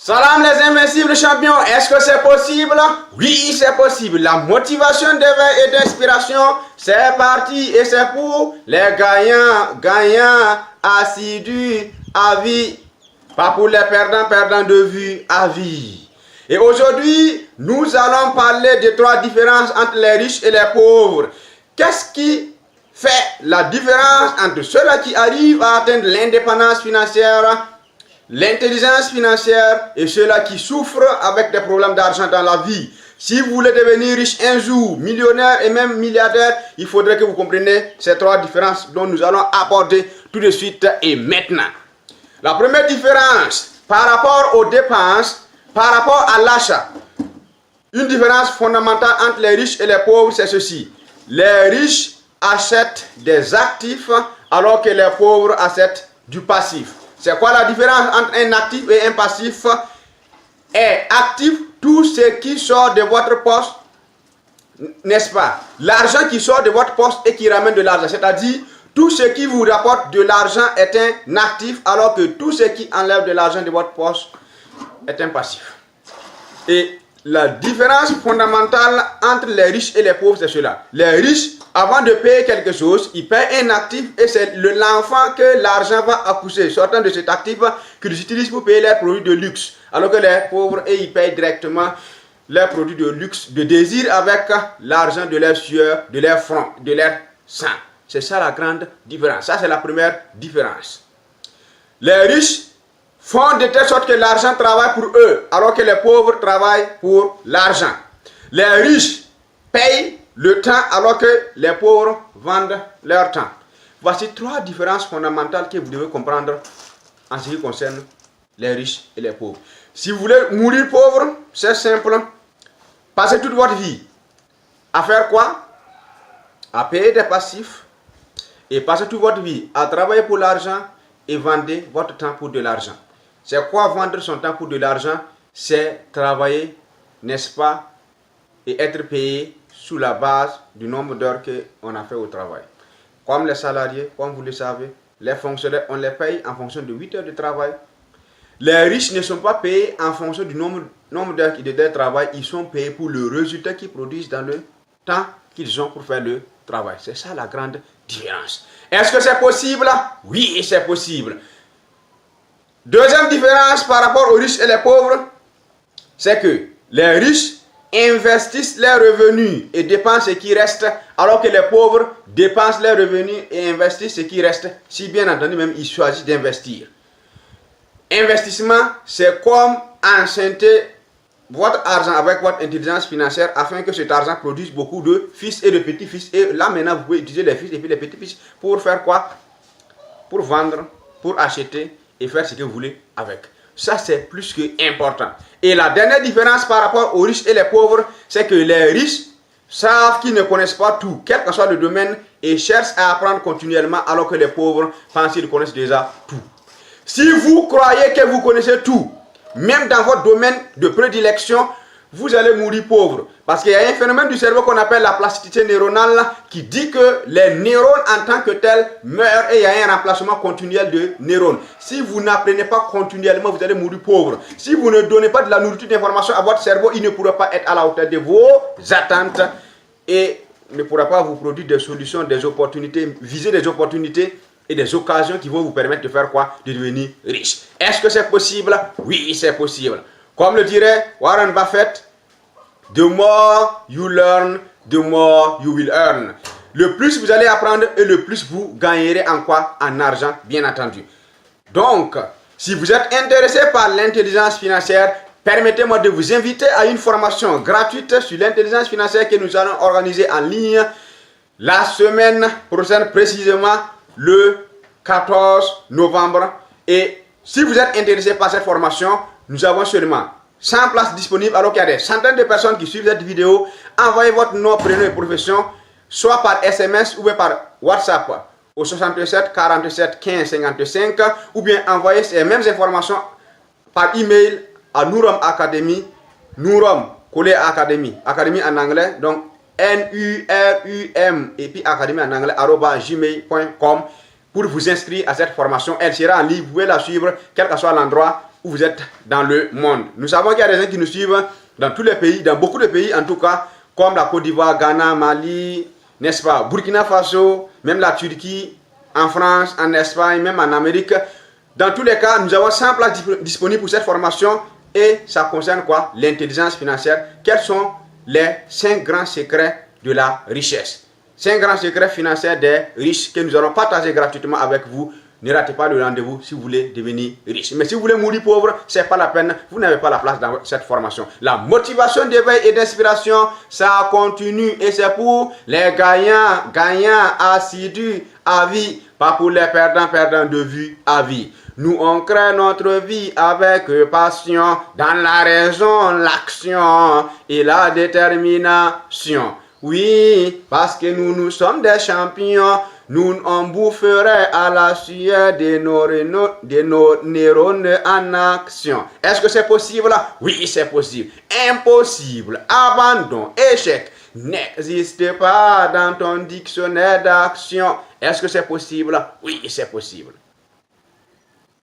Salam les invincibles champions, est-ce que c'est possible? Oui, c'est possible. La motivation d'éveil et d'inspiration, c'est parti et c'est pour les gagnants, assidus, à vie. Pas pour les perdants de vue, à vie. Et aujourd'hui, nous allons parler des trois différences entre les riches et les pauvres. Qu'est-ce qui fait la différence entre ceux-là qui arrivent à atteindre l'indépendance financière, l'intelligence financière et ceux-là qui souffrent avec des problèmes d'argent dans la vie? Si vous voulez devenir riche un jour, millionnaire et même milliardaire, il faudrait que vous compreniez ces trois différences dont nous allons aborder tout de suite et maintenant. La première différence par rapport aux dépenses, par rapport à l'achat, une différence fondamentale entre les riches et les pauvres, c'est ceci. Les riches achètent des actifs alors que les pauvres achètent du passif. C'est quoi la différence entre un actif et un passif? Et actif, tout ce qui sort de votre poche, n'est-ce pas? L'argent qui sort de votre poche et qui ramène de l'argent, c'est-à-dire tout ce qui vous rapporte de l'argent est un actif, alors que tout ce qui enlève de l'argent de votre poche est un passif. Et la différence fondamentale entre les riches et les pauvres, c'est cela. Les riches, avant de payer quelque chose, ils paient un actif et c'est l'enfant que l'argent va accoucher, sortant de cet actif qu'ils utilisent pour payer leurs produits de luxe. Alors que les pauvres, ils payent directement leurs produits de luxe, de désir avec l'argent de leur sueur, de leur front, de leur sang. C'est ça la grande différence. Ça, c'est la première différence. Les riches font de telle sorte que l'argent travaille pour eux, alors que les pauvres travaillent pour l'argent. Les riches payent le temps, alors que les pauvres vendent leur temps. Voici trois différences fondamentales que vous devez comprendre en ce qui concerne les riches et les pauvres. Si vous voulez mourir pauvre, c'est simple. Passez toute votre vie à faire quoi? À payer des passifs. Et passez toute votre vie à travailler pour l'argent et vendez votre temps pour de l'argent. C'est quoi vendre son temps pour de l'argent? C'est travailler, n'est-ce pas, et être payé sous la base du nombre d'heures qu'on a fait au travail. Comme les salariés, comme vous le savez, les fonctionnaires, on les paye en fonction de 8 heures de travail. Les riches ne sont pas payés en fonction du nombre d'heures de travail, ils sont payés pour le résultat qu'ils produisent dans le temps qu'ils ont pour faire le travail. C'est ça la grande différence. Est-ce que c'est possible? Oui, c'est possible. Deuxième différence par rapport aux riches et les pauvres, c'est que les riches investissent leurs revenus et dépensent ce qui reste, alors que les pauvres dépensent leurs revenus et investissent ce qui reste, si bien entendu même ils choisissent d'investir. Investissement, c'est comme enchanter votre argent avec votre intelligence financière afin que cet argent produise beaucoup de fils et de petits-fils. Et là maintenant, vous pouvez utiliser les fils et puis les petits-fils pour faire quoi? Pour vendre, pour acheter et faire ce que vous voulez avec. Ça, c'est plus que important. Et la dernière différence par rapport aux riches et les pauvres, c'est que les riches savent qu'ils ne connaissent pas tout, quel que soit le domaine, et cherchent à apprendre continuellement, alors que les pauvres pensent qu'ils connaissent déjà tout. Si vous croyez que vous connaissez tout, même dans votre domaine de prédilection, vous allez mourir pauvre. Parce qu'il y a un phénomène du cerveau qu'on appelle la plasticité neuronale qui dit que les neurones en tant que tels meurent et il y a un remplacement continuel de neurones. Si vous n'apprenez pas continuellement, vous allez mourir pauvre. Si vous ne donnez pas de la nourriture d'information à votre cerveau, il ne pourra pas être à la hauteur de vos attentes et ne pourra pas vous produire des solutions, des opportunités, viser des opportunités et des occasions qui vont vous permettre de faire quoi? De devenir riche. Est-ce que c'est possible? Oui, c'est possible. Comme le dirait Warren Buffett, the more you learn, the more you will earn. Le plus vous allez apprendre et le plus vous gagnerez en quoi? En argent, bien entendu. Donc, si vous êtes intéressé par l'intelligence financière, permettez-moi de vous inviter à une formation gratuite sur l'intelligence financière que nous allons organiser en ligne la semaine prochaine, précisément le 14 novembre. Et si vous êtes intéressé par cette formation, nous avons seulement 100 places disponibles, alors qu'il y a des centaines de personnes qui suivent cette vidéo. Envoyez votre nom, prénom et profession, soit par SMS ou bien par WhatsApp au 67 47 15 55, ou bien envoyez ces mêmes informations par email à Nurum Academy, Nurum collé à Academy, Academy en anglais, donc NURUM et puis Academy en anglais @gmail.com pour vous inscrire à cette formation. Elle sera en ligne, vous pouvez la suivre quel que soit l'endroit où vous êtes dans le monde. Nous savons qu'il y a des gens qui nous suivent dans tous les pays, dans beaucoup de pays en tout cas, comme la Côte d'Ivoire, Ghana, Mali, n'est-ce pas, Burkina Faso, même la Turquie, en France, en Espagne, même en Amérique. Dans tous les cas, nous avons 100 places disponibles pour cette formation et ça concerne quoi? L'intelligence financière. Quels sont les 5 grands secrets de la richesse? 5 grands secrets financiers des riches que nous allons partager gratuitement avec vous. Ne ratez pas le rendez-vous si vous voulez devenir riche. Mais si vous voulez mourir pauvre, ce n'est pas la peine. Vous n'avez pas la place dans cette formation. La motivation d'éveil et d'inspiration, ça continue. Et c'est pour les gagnants assidus à vie. Pas pour les perdants de vue à vie. Nous, on crée notre vie avec passion, dans la raison, l'action et la détermination. Oui, parce que nous sommes des champions. Nous on boufferait à la sueur de nos neurones en action. Est-ce que c'est possible? Oui, c'est possible. Impossible, abandon, échec n'existe pas dans ton dictionnaire d'action. Est-ce que c'est possible? Oui, c'est possible.